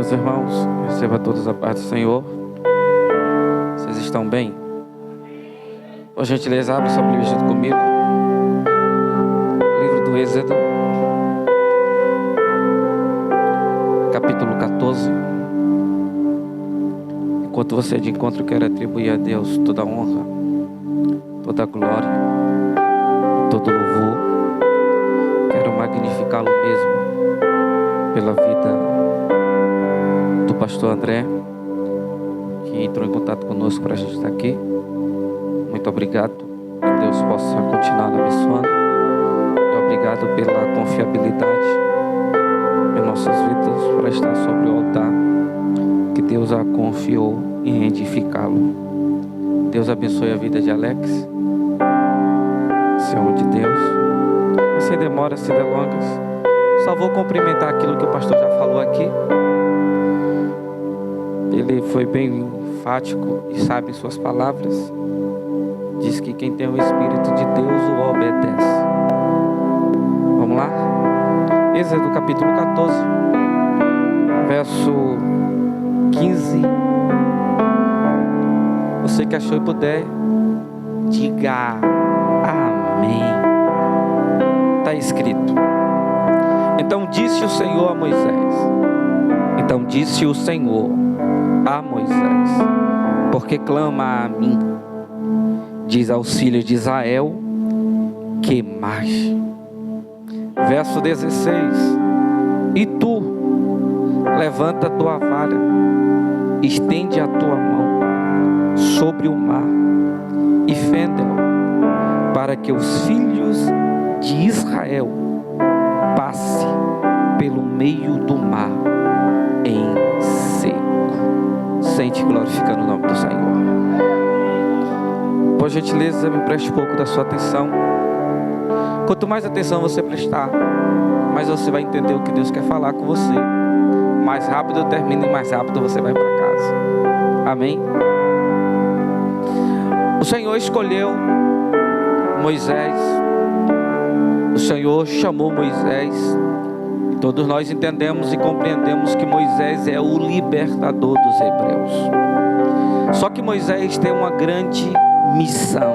Meus irmãos, receba todos a paz do Senhor. Vocês estão bem? Por gentileza, abra sua Bíblia junto comigo. Livro do Êxodo, capítulo 14. Enquanto você de encontro, eu quero atribuir a Deus toda a honra, toda a glória, todo louvor. Quero magnificá-lo mesmo pela vida do pastor André, que entrou em contato conosco para a gente estar aqui. Muito obrigado, que Deus possa continuar abençoando, e obrigado pela confiabilidade em nossas vidas para estar sobre o altar que Deus a confiou em edificá-lo. Deus abençoe a vida de Alex, Senhor de Deus. E sem demora, sem delongas, só vou cumprimentar aquilo que o pastor já falou aqui. Ele foi bem enfático e sabe em suas palavras. Diz que quem tem o Espírito de Deus o obedece. Vamos lá? Êxodo capítulo 14, verso 15. Você que achou e puder, diga amém. Está escrito: Então disse o Senhor a Moisés, porque clama a mim, diz aos filhos de Israel, que mais? Verso 16: E tu, levanta a tua vara, estende a tua mão sobre o mar e fende-o, para que os filhos de Israel passem pelo meio do mar em seco. Sente glorificando o nome do Senhor. Por gentileza, me preste um pouco da sua atenção. Quanto mais atenção você prestar, mais você vai entender o que Deus quer falar com você. Mais rápido eu termino e mais rápido você vai para casa. Amém? O Senhor escolheu Moisés. O Senhor chamou Moisés. Todos nós entendemos e compreendemos que Moisés é o libertador dos hebreus. Só que Moisés tem uma grande missão,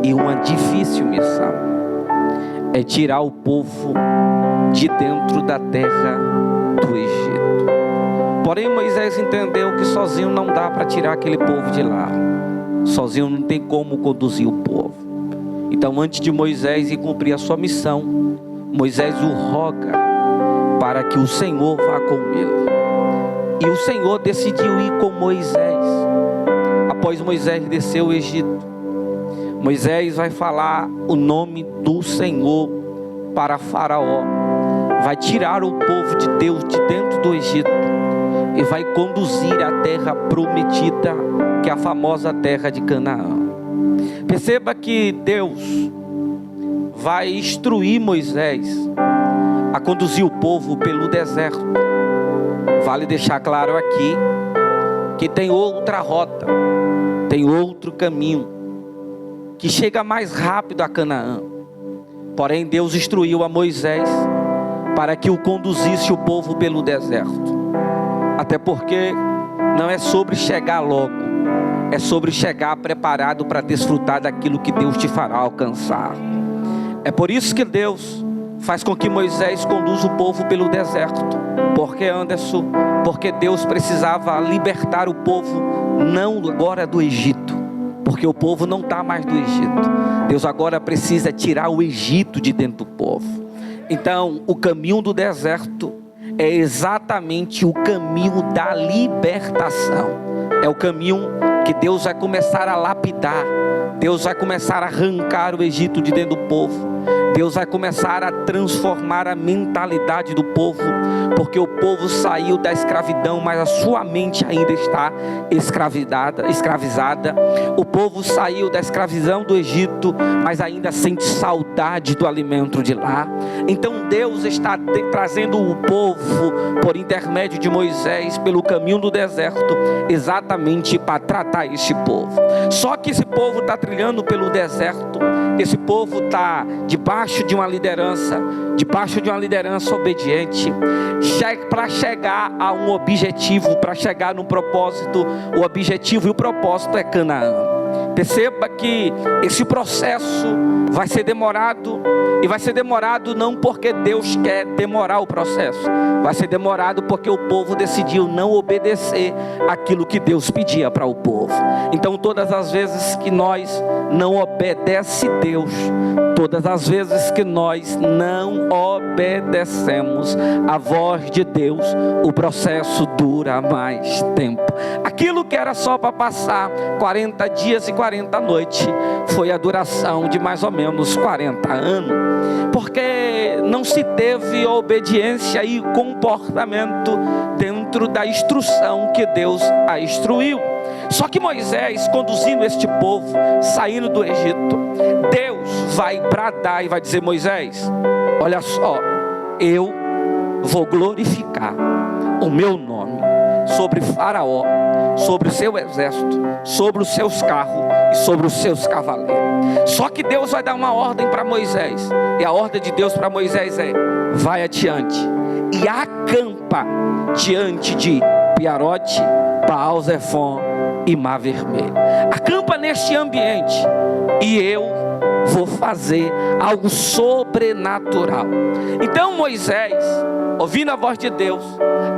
e uma difícil missão: é tirar o povo de dentro da terra do Egito. Porém, Moisés entendeu que sozinho não dá para tirar aquele povo de lá. Sozinho não tem como conduzir o povo. Então, antes de Moisés ir cumprir a sua missão, Moisés o roga para que o Senhor vá com ele. E o Senhor decidiu ir com Moisés. Após Moisés descer o Egito, Moisés vai falar o nome do Senhor para Faraó. Vai tirar o povo de Deus de dentro do Egito e vai conduzir à terra prometida, que é a famosa terra de Canaã. Perceba que Deus vai instruir Moisés a conduzir o povo pelo deserto. Vale deixar claro aqui que tem outra rota, tem outro caminho que chega mais rápido a Canaã. Porém, Deus instruiu a Moisés para que o conduzisse o povo pelo deserto. Até porque não é sobre chegar logo, é sobre chegar preparado para desfrutar daquilo que Deus te fará alcançar. É por isso que Deus faz com que Moisés conduza o povo pelo deserto. Por que, Anderson? Porque Deus precisava libertar o povo, não agora do Egito, porque o povo não está mais do Egito. Deus agora precisa tirar o Egito de dentro do povo. Então, o caminho do deserto é exatamente o caminho da libertação. É o caminho que Deus vai começar a lapidar. Deus vai começar a arrancar o Egito de dentro do povo. Deus vai começar a transformar a mentalidade do povo, porque o povo saiu da escravidão, mas a sua mente ainda está escravizada. O povo saiu da escravidão do Egito, mas ainda sente saudade do alimento de lá. Então Deus está trazendo o povo por intermédio de Moisés pelo caminho do deserto, exatamente para tratar este povo. Só que esse povo está trilhando pelo deserto, esse povo está de debaixo de uma liderança obediente, para chegar a um objetivo, para chegar num propósito. O objetivo e o propósito é Canaã. Perceba que esse processo vai ser demorado, e vai ser demorado não porque Deus quer demorar o processo, vai ser demorado porque o povo decidiu não obedecer aquilo que Deus pedia para o povo. Então todas as vezes que nós não obedecemos Deus, todas as vezes que nós não obedecemos a voz de Deus, o processo dura mais tempo. Aquilo que era só para passar 40 dias e 40 noites, foi a duração de mais ou menos 40 anos, porque não se teve obediência e comportamento dentro da instrução que Deus a instruiu. Só que Moisés, conduzindo este povo, saindo do Egito, Deus vai bradar e vai dizer: Moisés, olha só, eu vou glorificar o meu nome sobre Faraó, sobre o seu exército, sobre os seus carros e sobre os seus cavaleiros. Só que Deus vai dar uma ordem para Moisés, e a ordem de Deus para Moisés é: vai adiante e acampa diante de Piarote, Baal-Zefon e Mar Vermelho. Acampa neste ambiente, e eu vou fazer algo sobrenatural. Então Moisés, ouvindo a voz de Deus,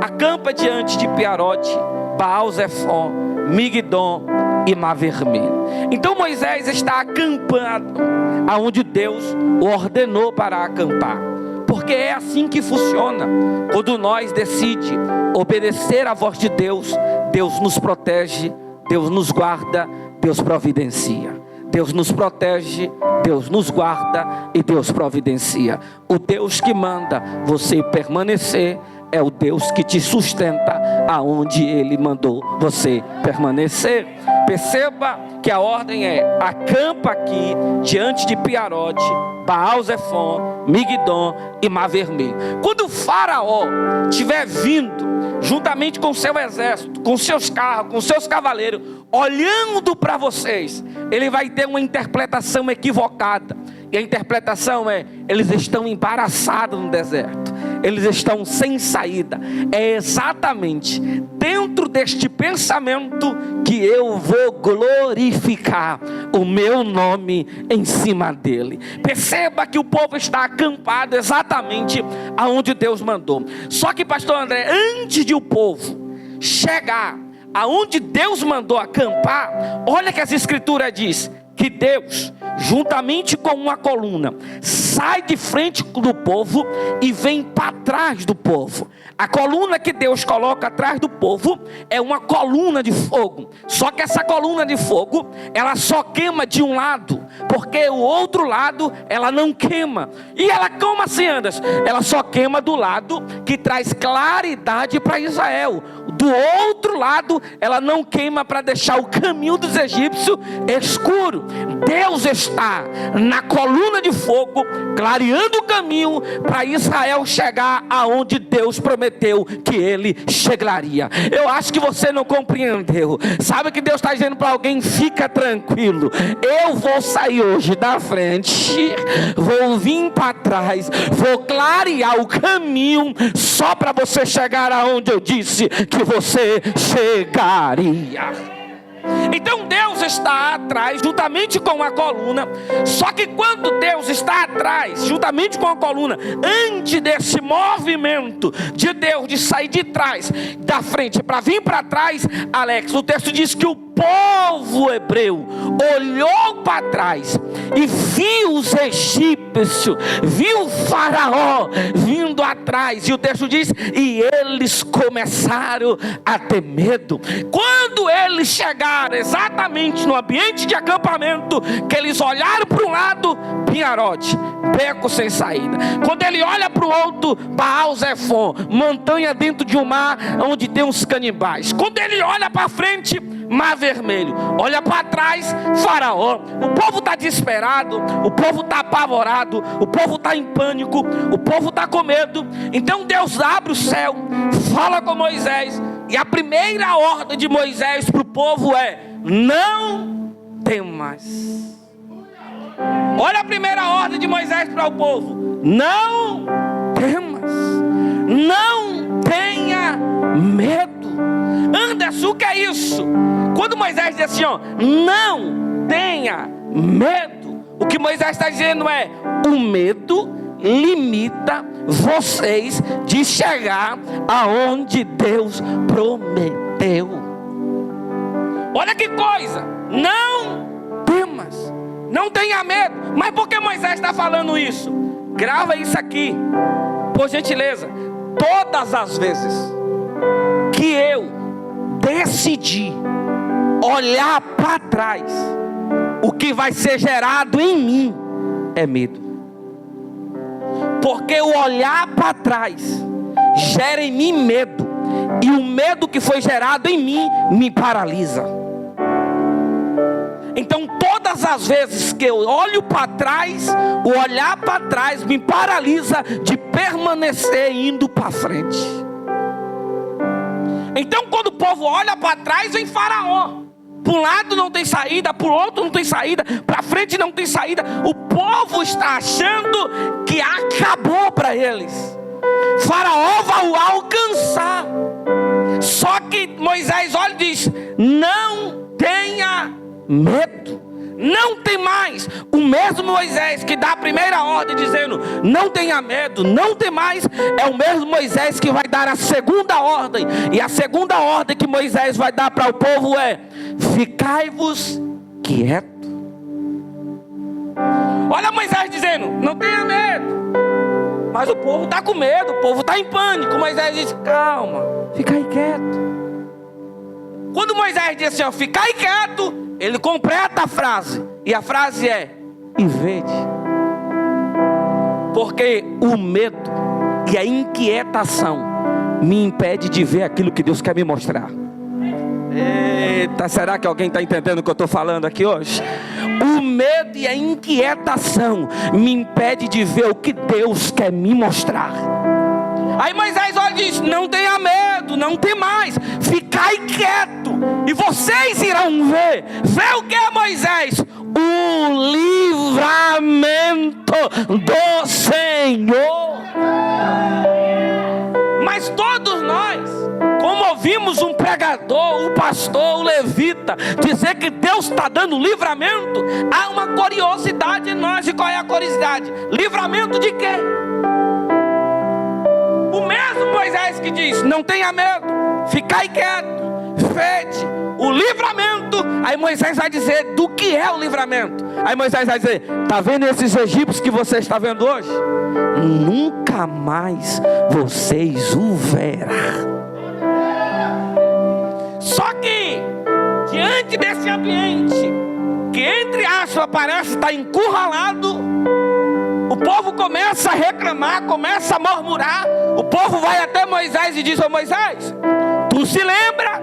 acampa diante de Piarote, Baal-Zefon, Migdon e Mar Vermelho. Então Moisés está acampado aonde Deus o ordenou para acampar, porque é assim que funciona. Quando nós decidimos obedecer a voz de Deus, Deus nos protege, Deus nos guarda, Deus providencia. Deus nos protege, Deus nos guarda e Deus providencia. O Deus que manda você permanecer é o Deus que te sustenta aonde Ele mandou você permanecer. Perceba que a ordem é: acampa aqui diante de Piarote, Baal-Zefon, Migdon e Mar Vermelho. Quando o Faraó estiver vindo juntamente com seu exército, com seus carros, com seus cavaleiros, olhando para vocês, ele vai ter uma interpretação equivocada. E a interpretação é: eles estão embaraçados no deserto, eles estão sem saída. É exatamente dentro deste pensamento que eu vou glorificar o meu nome em cima dele. Perceba que o povo está acampado exatamente aonde Deus mandou. Só que, pastor André, antes de o povo chegar aonde Deus mandou acampar, olha que as escrituras diz que Deus, juntamente com uma coluna, sai de frente do povo e vem para trás do povo. A coluna que Deus coloca atrás do povo é uma coluna de fogo. Só que essa coluna de fogo, ela só queima de um lado, porque o outro lado ela não queima. E ela, como assim, Anderson? Ela só queima do lado que traz claridade para Israel. Do outro lado, ela não queima para deixar o caminho dos egípcios escuro. Deus está na coluna de fogo, clareando o caminho para Israel chegar aonde Deus prometeu que ele chegaria. Eu acho que você não compreendeu. Sabe que Deus está dizendo para alguém: fica tranquilo, eu vou sair hoje da frente, vou vir para trás, vou clarear o caminho só para você chegar aonde eu disse que você chegaria. Então Deus está atrás, juntamente com a coluna. Só que quando Deus está atrás, juntamente com a coluna, antes desse movimento de Deus de sair de trás, da frente para vir para trás, Alex, o texto diz que o povo hebreu olhou para trás e viu os egípcios, viu o Faraó vindo atrás, e o texto diz: e eles começaram a ter medo. Quando eles chegaram exatamente no ambiente de acampamento, que eles olharam para um lado, Piarote, beco sem saída. Quando ele olha para o outro, Baal-Zefon, montanha dentro de um mar onde tem uns canibais. Quando ele olha para frente, Mar Vermelho. Olha para trás, Faraó. O povo está desesperado, o povo está apavorado, o povo está em pânico, o povo está com medo. Então Deus abre o céu, fala com Moisés, e a primeira ordem de Moisés para o povo é: não temas. Olha a primeira ordem de Moisés para o povo: não temas, não tenha medo. Anderson, o que é isso? Quando Moisés diz assim, ó, não tenha medo, o que Moisés está dizendo é: o medo limita vocês de chegar aonde Deus prometeu. Olha que coisa, não temas, não tenha medo. Mas por que Moisés está falando isso? Grava isso aqui, por gentileza. Todas as vezes que eu decidi olhar para trás, o que vai ser gerado em mim é medo. Porque o olhar para trás gera em mim medo, e o medo que foi gerado em mim me paralisa. Então todas as vezes que eu olho para trás, o olhar para trás me paralisa de permanecer indo para frente. Então quando o povo olha para trás, vem Faraó. Para um lado não tem saída, para o outro não tem saída, para frente não tem saída. O povo está achando que acabou para eles. Faraó vai o alcançar. Só que Moisés olha e diz: não tenha medo, não tem mais. O mesmo Moisés que dá a primeira ordem dizendo não tenha medo, não tem mais, é o mesmo Moisés que vai dar a segunda ordem. E a segunda ordem que Moisés vai dar para o povo é: ficai-vos quieto. Olha Moisés dizendo não tenha medo, mas o povo está com medo, o povo está em pânico. Moisés diz: calma, fica aí quieto. Quando Moisés diz assim, ó, ficai quieto, ele completa a frase. E a frase é: e vede. Porque o medo e a inquietação me impede de ver aquilo que Deus quer me mostrar. Eita, será que alguém está entendendo o que eu estou falando aqui hoje? O medo e a inquietação me impede de ver o que Deus quer me mostrar. Aí Moisés olha e diz: não tenha medo, não tem mais, ficai quieto, e vocês irão ver. Ver o que é, Moisés? O livramento do Senhor. Mas todos nós, como ouvimos um pregador, um pastor, um levita dizer que Deus está dando livramento, há uma curiosidade em nós. E qual é a curiosidade? Livramento de quê? O mesmo Moisés que diz: não tenha medo, ficai quieto, vede o livramento. Aí Moisés vai dizer do que é o livramento. Aí Moisés vai dizer: está vendo esses egípcios que você está vendo hoje? Nunca mais vocês o verão. Só que diante desse ambiente que, entre aspas, parece estar encurralado, o povo começa a reclamar, começa a murmurar. O povo vai até Moisés e diz: ô Moisés, tu se lembra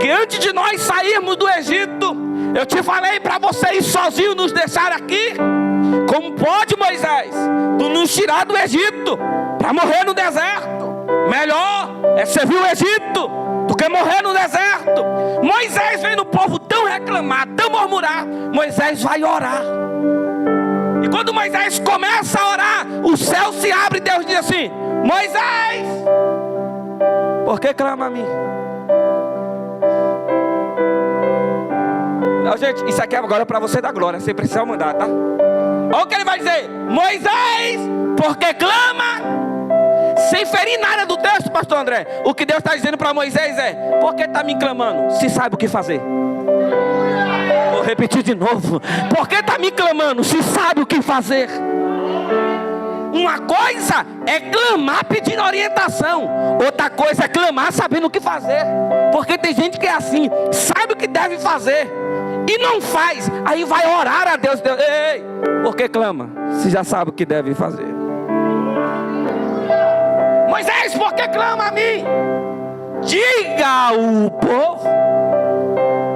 que antes de nós sairmos do Egito, eu te falei para você ir sozinho nos deixar aqui? Como pode, Moisés, tu nos tirar do Egito para morrer no deserto? Melhor é servir o Egito do que morrer no deserto. Moisés vem no povo tão reclamar, tão murmurar. Moisés vai orar. E quando Moisés começa a orar, o céu se abre e Deus diz assim: Moisés, por que clama a mim? Não, gente, isso aqui agora é para você dar glória, sem precisar mandar, tá? Olha o que ele vai dizer: Moisés, por que clama? Sem ferir nada do texto, pastor André. O que Deus está dizendo para Moisés é: por que está me clamando? Se sabe o que fazer. Vou repetir de novo: por que está me clamando? Se sabe o que fazer. Uma coisa é clamar pedindo orientação, outra coisa é clamar sabendo o que fazer. Porque tem gente que é assim, sabe o que deve fazer e não faz, aí vai orar a Deus. Deus, ei, por que clama? Se já sabe o que deve fazer. Moisés, por que clama a mim? Diga ao povo.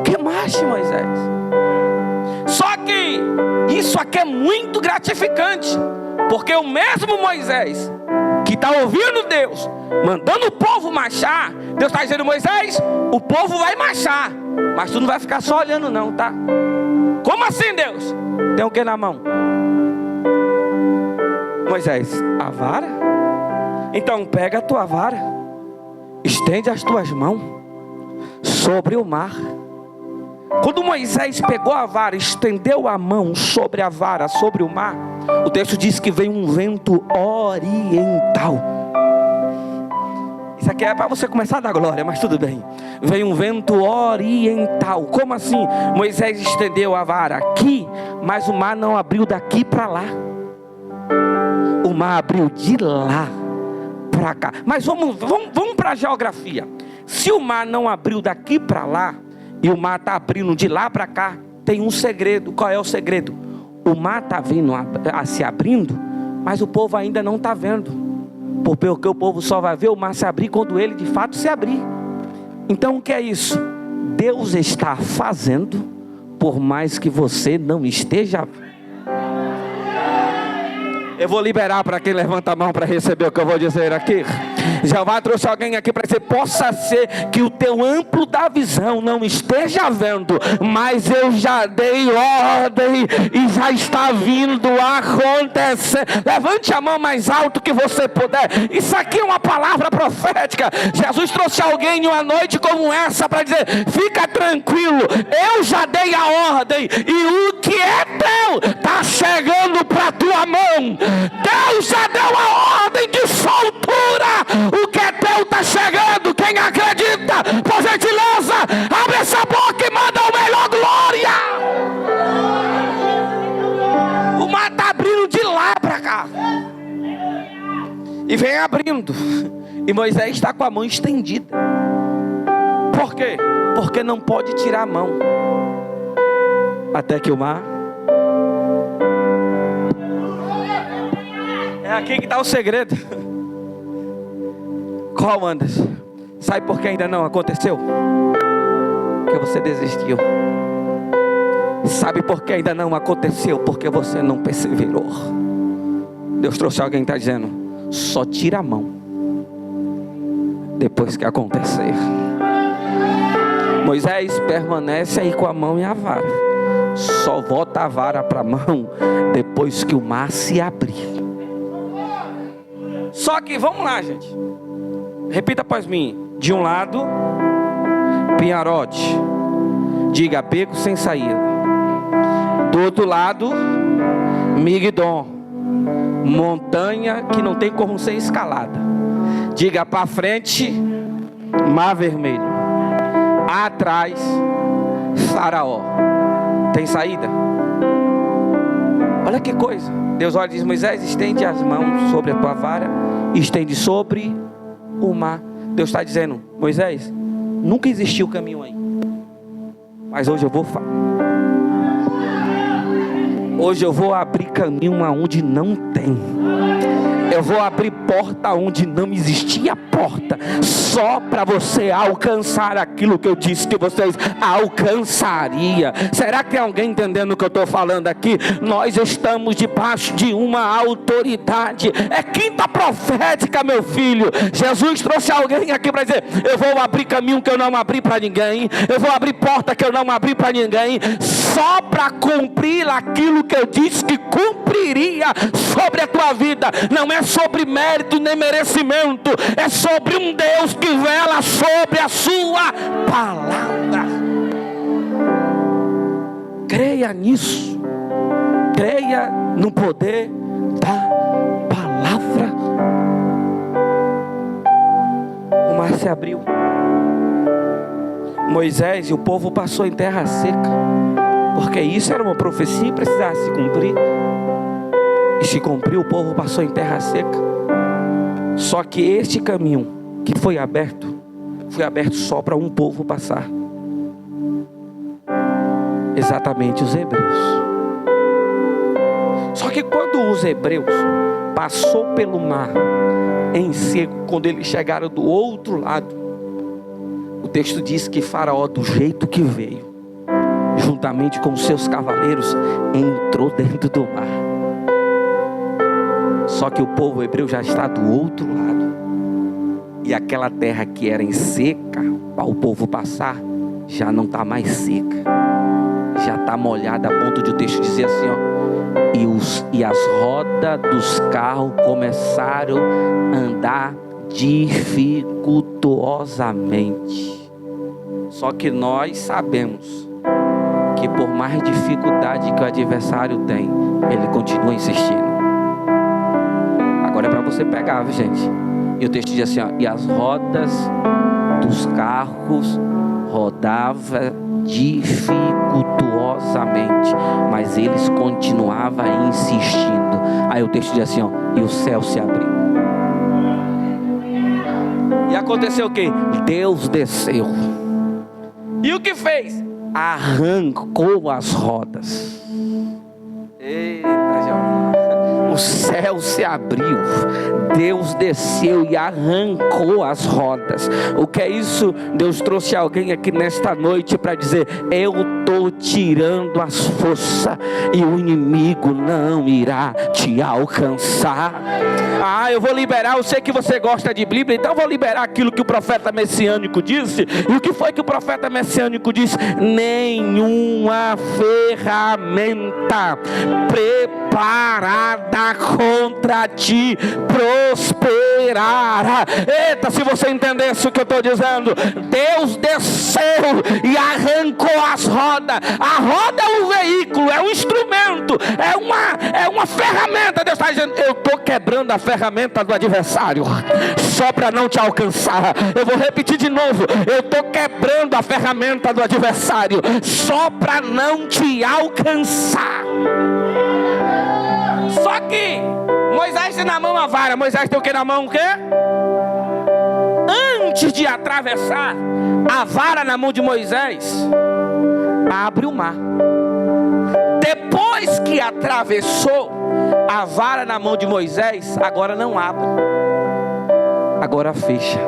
Que mais, Moisés? Só que isso aqui é muito gratificante, porque o mesmo Moisés que está ouvindo Deus, mandando o povo marchar, Deus está dizendo: Moisés, o povo vai marchar, mas tu não vai ficar só olhando não, tá? Como assim, Deus? Tem o que na mão? Moisés, a vara? Então pega a tua vara, estende as tuas mãos sobre o mar. Quando Moisés pegou a vara, estendeu a mão sobre a vara, sobre o mar, o texto diz que veio um vento oriental. Isso aqui é para você começar a dar glória, mas tudo bem. Veio um vento oriental. Como assim? Moisés estendeu a vara aqui, mas o mar não abriu daqui para lá. O mar abriu de lá para cá. Mas vamos para a geografia. Se o mar não abriu daqui para lá, e o mar está abrindo de lá para cá, tem um segredo. Qual é o segredo? O mar está vindo se abrindo, mas o povo ainda não está vendo. Porque o povo só vai ver o mar se abrir quando ele de fato se abrir. Então o que é isso? Deus está fazendo, por mais que você não esteja. Eu vou liberar para quem levanta a mão para receber o que eu vou dizer aqui. Jeová trouxe alguém aqui para dizer: possa ser que o teu amplo da visão não esteja vendo, mas eu já dei ordem e já está vindo acontecer. Levante a mão mais alto que você puder. Isso aqui é uma palavra profética. Jesus trouxe alguém em uma noite como essa para dizer: fica tranquilo, eu já dei a ordem, e o que é teu está chegando para a tua mão. Deus já deu a ordem de soltura. O que é teu está chegando. Quem acredita, por gentileza, abre essa boca e manda o melhor glória. O mar está abrindo de lá para cá, e vem abrindo, e Moisés está com a mão estendida. Por quê? Porque não pode tirar a mão até que o mar. É aqui que está o segredo. Qual, Anderson? Sabe por que ainda não aconteceu? Porque você desistiu. Sabe por que ainda não aconteceu? Porque você não perseverou. Deus trouxe alguém que está dizendo: só tira a mão depois que acontecer. Moisés permanece aí com a mão e a vara. Só volta a vara para a mão depois que o mar se abrir. Só que, vamos lá, gente. Repita após mim. De um lado, Pinharote. Diga: beco sem saída. Do outro lado, Migdon. Montanha que não tem como ser escalada. Diga: para frente, Mar Vermelho. Atrás, Faraó. Tem saída? Olha que coisa. Deus olha e diz: Moisés, estende as mãos sobre a tua vara, estende sobre o mar. Deus está dizendo: Moisés, nunca existiu caminho aí, mas hoje eu vou Hoje eu vou abrir caminho aonde não tem. Eu vou abrir porta onde não existia porta, só para você alcançar aquilo que eu disse que vocês alcançaria. Será que tem alguém entendendo o que eu estou falando aqui? Nós estamos debaixo de uma autoridade. É quinta profética, meu filho. Jesus trouxe alguém aqui para dizer: eu vou abrir caminho que eu não abri para ninguém, eu vou abrir porta que eu não abri para ninguém, só para cumprir aquilo que eu disse que cumpriria sobre a tua vida. Não é sobre mérito nem merecimento, é sobre um Deus que vela sobre a sua palavra. Creia nisso. Creia no poder da palavra. O mar se abriu. Moisés e o povo passou em terra seca, porque isso era uma profecia e precisava se cumprir. E se cumpriu, o povo passou em terra seca. Só que este caminho que foi aberto só para um povo passar. Exatamente, os hebreus. Só que quando os hebreus passou pelo mar em seco, quando eles chegaram do outro lado, o texto diz que Faraó, do jeito que veio, juntamente com os seus cavaleiros, entrou dentro do mar. Só que o povo hebreu já está do outro lado, e aquela terra que era em seca para o povo passar já não está mais seca, já está molhada a ponto de o texto dizer assim, ó. E as rodas dos carros começaram a andar dificultosamente. Só que nós sabemos que por mais dificuldade que o adversário tem, ele continua insistindo. Agora é para você pegar, viu, gente? E o texto diz assim, ó, e as rodas dos carros rodavam dificultosamente, mas eles continuavam insistindo. Aí o texto diz assim, ó, e o céu se abriu. E aconteceu o quê? Deus desceu. E o que fez? Arrancou as rodas. Eita, o céu se abriu, Deus desceu e arrancou as rodas. O que é isso? Deus trouxe alguém aqui nesta noite para dizer, eu estou tirando as forças e o inimigo não irá te alcançar. Eu vou liberar, eu sei que você gosta de Bíblia, então eu vou liberar aquilo que o profeta messiânico disse. E o que foi que o profeta messiânico disse? Nenhuma ferramenta preparada contra ti prosperará. Eita, se você entendesse o que eu estou dizendo, Deus desceu e arrancou as rodas. A roda é um veículo, é um instrumento, é uma ferramenta. Deus está dizendo, eu estou quebrando a ferramenta do adversário só para não te alcançar. Eu vou repetir de novo, eu estou quebrando a ferramenta do adversário só para não te alcançar. Só que Moisés tem na mão a vara. Moisés tem o que na mão? O quê? Antes de atravessar, a vara na mão de Moisés abre o mar. Depois que atravessou, a vara na mão de Moisés agora não abre, agora fecha.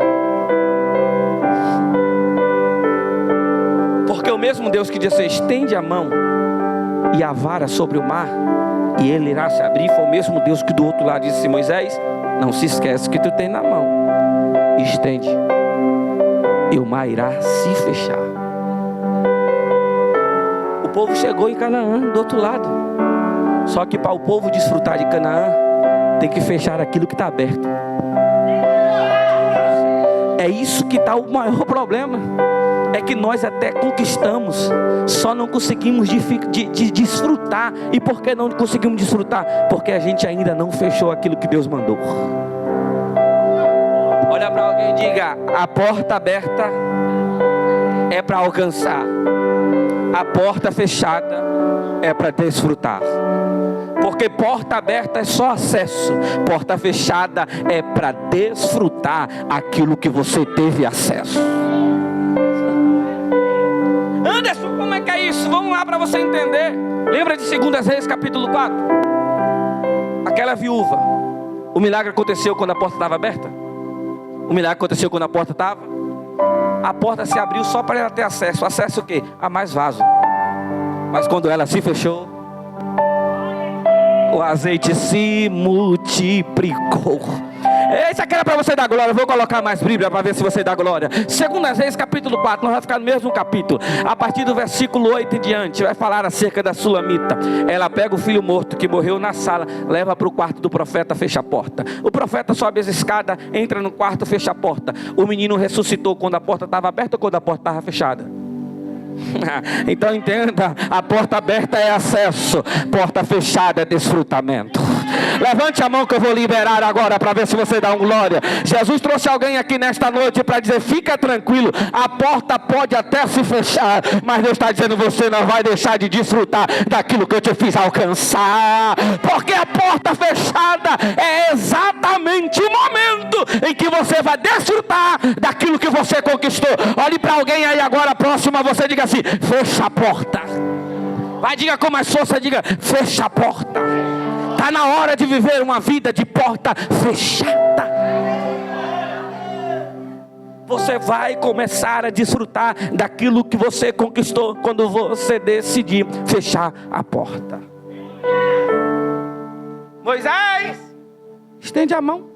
Porque o mesmo Deus que disse, estende a mão e a vara sobre o mar, e ele irá se abrir, foi o mesmo Deus que do outro lado disse, Moisés, não se esquece que tu tem na mão, estende, e o mar irá se fechar. O povo chegou em Canaã, do outro lado. Só que para o povo desfrutar de Canaã, tem que fechar aquilo que está aberto. É isso que está o maior problema. É que nós até conquistamos, só não conseguimos desfrutar. E por que não conseguimos desfrutar? Porque a gente ainda não fechou aquilo que Deus mandou. Olha para alguém e diga, a porta aberta é para alcançar, a porta fechada é para desfrutar. Porque porta aberta é só acesso, porta fechada é para desfrutar aquilo que você teve acesso. Anderson, como é que é isso? Vamos lá para você entender. Lembra de 2 Reis capítulo 4? Aquela viúva, o milagre aconteceu quando a porta estava aberta? O milagre aconteceu quando a porta estava? A porta se abriu só para ela ter acesso. Acesso o quê? A mais vaso. Mas quando ela se fechou, o azeite se multiplicou. Esse aqui era para você dar glória. Eu vou colocar mais Bíblia para ver se você dá glória. 2 Reis capítulo 4. Nós vamos ficar no mesmo capítulo. A partir do versículo 8 em diante, vai falar acerca da sulamita. Ela pega o filho morto que morreu na sala, leva para o quarto do profeta, fecha a porta. O profeta sobe as escadas, entra no quarto, fecha a porta. O menino ressuscitou quando a porta estava aberta ou quando a porta estava fechada? Então entenda, a porta aberta é acesso, porta fechada é desfrutamento. Levante a mão que eu vou liberar agora para ver se você dá um glória. Jesus trouxe alguém aqui nesta noite para dizer, fica tranquilo, a porta pode até se fechar, mas Deus está dizendo, você não vai deixar de desfrutar daquilo que eu te fiz alcançar. Porque a porta fechada é exatamente o momento em que você vai desfrutar daquilo que você conquistou. Olhe para alguém aí agora próximo a você, diga assim, fecha a porta. Vai, diga com mais força, diga, fecha a porta. Está na hora de viver uma vida de porta fechada. Você vai começar a desfrutar daquilo que você conquistou quando você decidir fechar a porta. Moisés, estende a mão,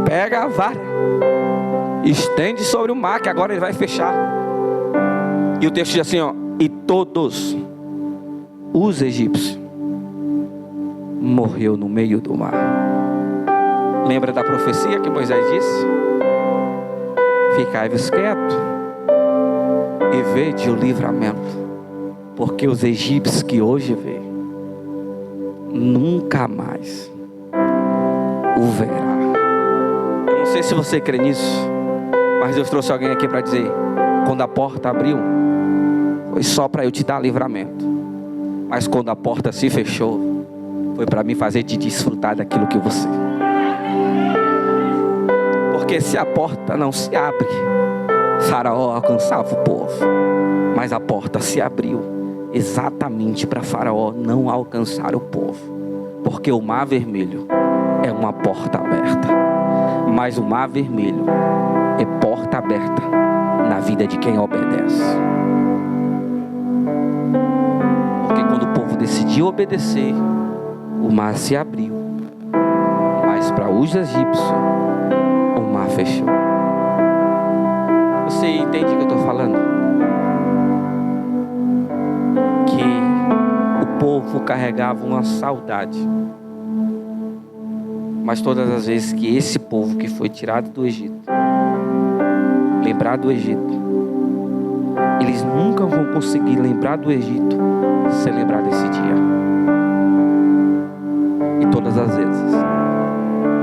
pega a vara, estende sobre o mar, que agora ele vai fechar. E o texto diz assim, ó: e todos os egípcios morreu no meio do mar. Lembra da profecia que Moisés disse? Ficai-vos quieto e vede o livramento, porque os egípcios que hoje vê, nunca mais o verá. Eu não sei se você crê nisso, mas Deus trouxe alguém aqui para dizer: quando a porta abriu, foi só para eu te dar livramento, mas quando a porta se fechou, foi para me fazer te desfrutar daquilo que você. Porque se a porta não se abre, Faraó alcançava o povo, mas a porta se abriu exatamente para Faraó não alcançar o povo, porque o Mar Vermelho é uma porta aberta, mas o Mar Vermelho é porta aberta na vida de quem obedece. Porque quando o povo decidiu obedecer, o mar se abriu, mas para os egípcios o mar fechou. Você entende o que eu estou falando? Que o povo carregava uma saudade, mas todas as vezes que esse povo que foi tirado do Egito lembrar do Egito, eles nunca vão conseguir lembrar do Egito sem lembrar desse dia. E todas as vezes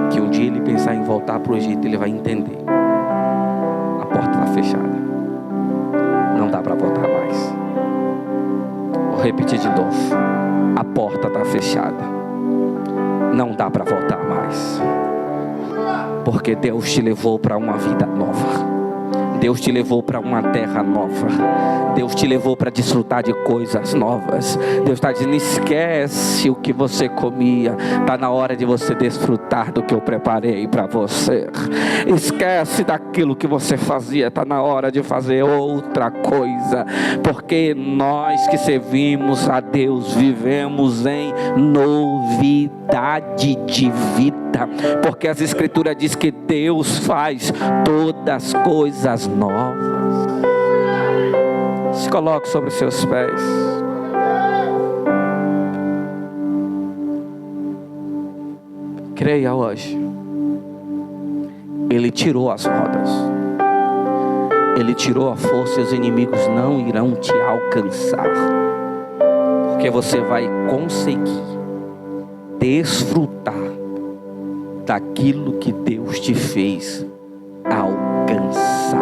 que um dia ele pensar em voltar para o Egito, ele vai entender: a porta está fechada, não dá para voltar mais. Vou repetir de novo: a porta está fechada, não dá para voltar mais, porque Deus te levou para uma vida nova. Deus te levou para uma terra nova. Deus te levou para desfrutar de coisas novas. Deus está dizendo: esquece o que você comia. Está na hora de você desfrutar do que eu preparei para você. Esquece daquilo que você fazia. Está na hora de fazer outra coisa. Porque nós que servimos a Deus vivemos em novidade de vida. Porque as Escrituras diz que Deus faz todas as coisas novas. Se coloque sobre os seus pés. Creia hoje. Ele tirou as rodas, Ele tirou a força, e os inimigos não irão te alcançar, porque você vai conseguir desfrutar daquilo que Deus te fez alcançar,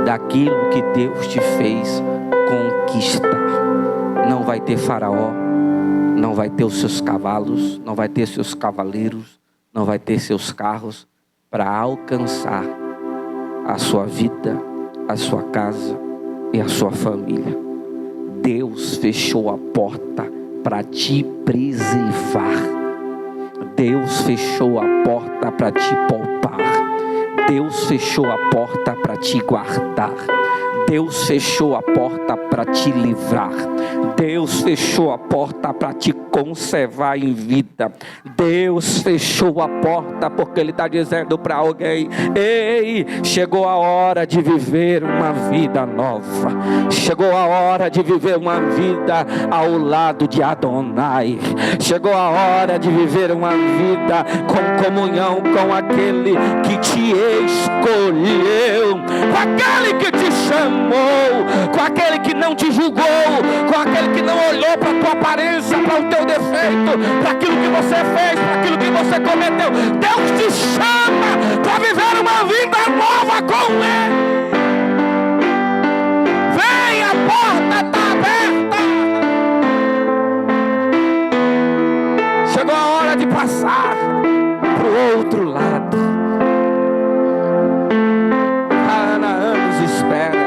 daquilo que Deus te fez conquistar. Não vai ter Faraó, não vai ter os seus cavalos, não vai ter seus cavaleiros, não vai ter seus carros para alcançar a sua vida, a sua casa e a sua família. Deus fechou a porta para te preservar. Deus fechou a porta para te poupar. Deus fechou a porta para te guardar. Deus fechou a porta para te livrar. Deus fechou a porta para te conservar em vida. Deus fechou a porta porque Ele está dizendo para alguém: ei, chegou a hora de viver uma vida nova. Chegou a hora de viver uma vida ao lado de Adonai. Chegou a hora de viver uma vida com comunhão com aquele que te escolheu, com aquele que te chamou, com aquele que não te julgou, com aquele que não olhou para a tua aparência, para o teu defeito, para aquilo que você fez, para aquilo que você cometeu. Deus te chama para viver uma vida nova com Ele. Vem, a porta está aberta. Chegou a hora de passar para o outro lado. Canaã nos espera.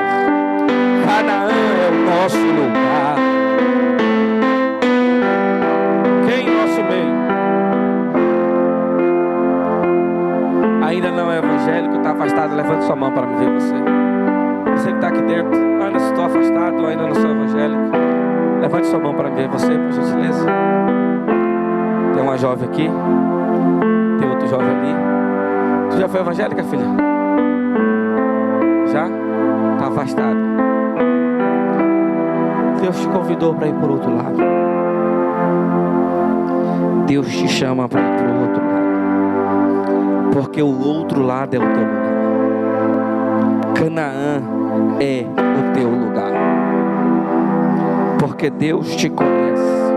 Canaã é o nosso lugar. Quem em nosso meio ainda não é evangélico, está afastado, levante sua mão para me ver você. Você que está aqui dentro, ainda estou afastado, ainda não sou evangélico, levante sua mão para me ver você, por gentileza. Tem uma jovem aqui, tem outro jovem ali. Tu já foi evangélica, filha? Já? Está afastado. Deus te convidou para ir por outro lado. Deus te chama para ir para o outro lado, porque o outro lado é o teu lugar. Canaã é o teu lugar, porque Deus te conhece,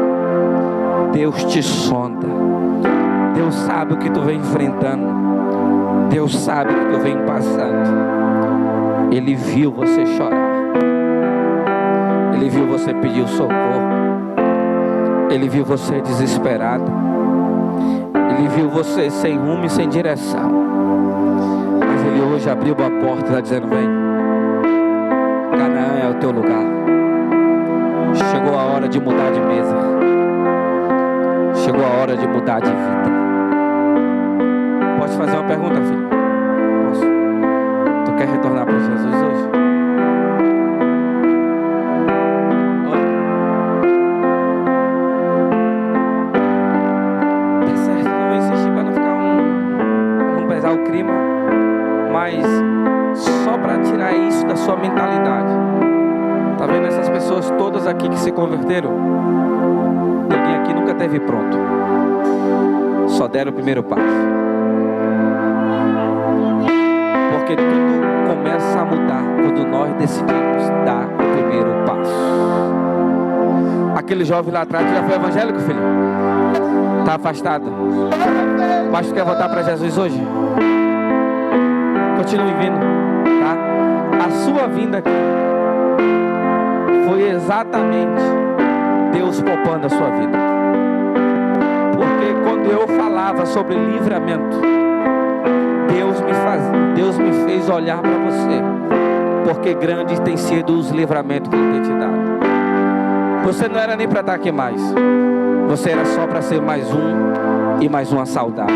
Deus te sonda, Deus sabe o que tu vem enfrentando, Deus sabe o que tu vem passando. Ele viu você chorar, Ele viu você pedir socorro, Ele viu você desesperado, Ele viu você sem rumo e sem direção. Mas Ele hoje abriu a porta e está dizendo: vem, Canaã é o teu lugar. Chegou a hora de mudar de mesa, chegou a hora de mudar de vida. Posso fazer uma pergunta, filho? Posso? Tu quer retornar para Jesus hoje? Olha, tá certo, não vou insistir para não ficar não pesar o clima, mas só para tirar isso da sua mentalidade. Tá vendo essas pessoas todas aqui que se converteram? Ninguém aqui nunca teve pronto, só deram o primeiro passo. Porque tudo começa a mudar quando nós decidimos dar o primeiro passo. Aquele jovem lá atrás já foi evangélico, filho? Está afastado. Mas tu quer voltar para Jesus hoje? Continue vindo, tá? A sua vinda aqui foi exatamente Deus poupando a sua vida. Porque quando eu falava sobre livramento, Deus me fez olhar para você, porque grandes têm sido os livramentos que Ele tem te dado. Você não era nem para estar aqui mais, você era só para ser mais um e mais uma saudável.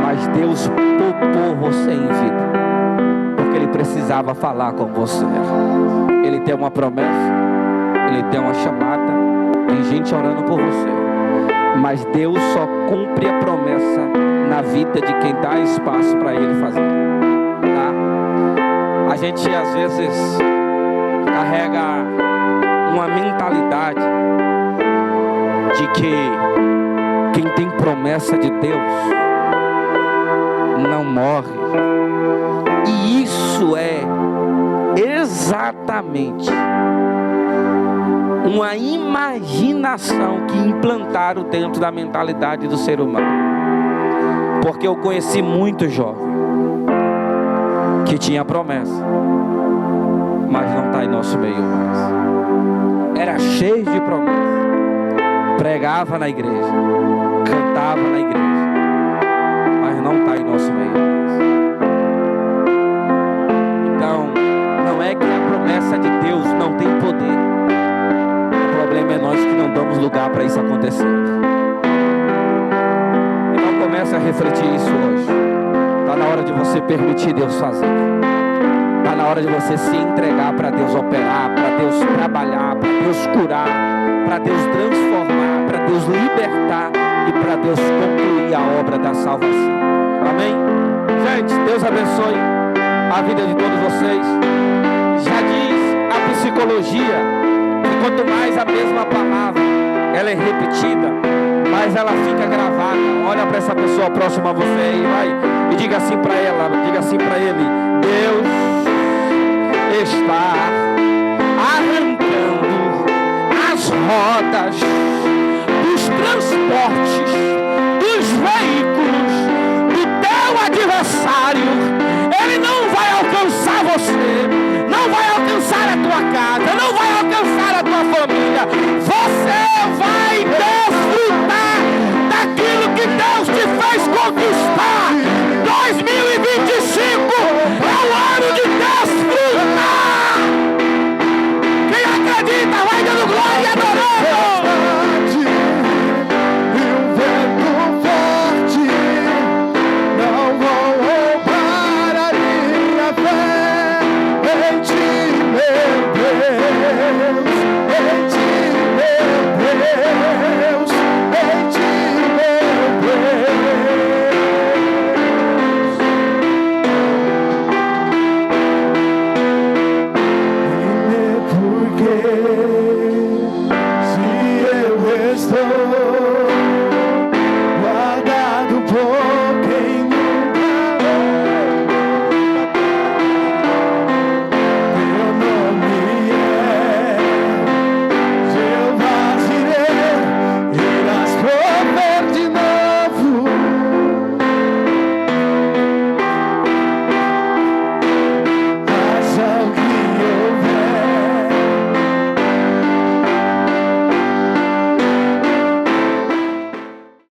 Mas Deus poupou você em vida, porque Ele precisava falar com você. Ele tem uma promessa, Ele tem uma chamada, tem gente orando por você, mas Deus só cumpre a promessa na vida de quem dá espaço para Ele fazer, tá? A gente às vezes carrega uma mentalidade de que quem tem promessa de Deus não morre, e isso é exatamente uma imaginação que implantaram dentro da mentalidade do ser humano. Porque eu conheci muito jovem que tinha promessa, mas não está em nosso meio mais. Era cheio de promessa, pregava na igreja, cantava na igreja, mas não está em nosso meio mais. Então, não é que a promessa de Deus não tem poder, o problema é nós que não damos lugar para isso acontecer. Começa a refletir isso hoje. Está na hora de você permitir Deus fazer. Está na hora de você se entregar para Deus operar, para Deus trabalhar, para Deus curar, para Deus transformar, para Deus libertar e para Deus concluir a obra da salvação. Amém? Gente, Deus abençoe a vida de todos vocês. Já diz a psicologia que quanto mais a mesma palavra ela é repetida, mas ela fica gravada. Olha para essa pessoa próxima a você e vai e diga assim para ela, diga assim para ele: Deus está arrancando as rodas dos transportes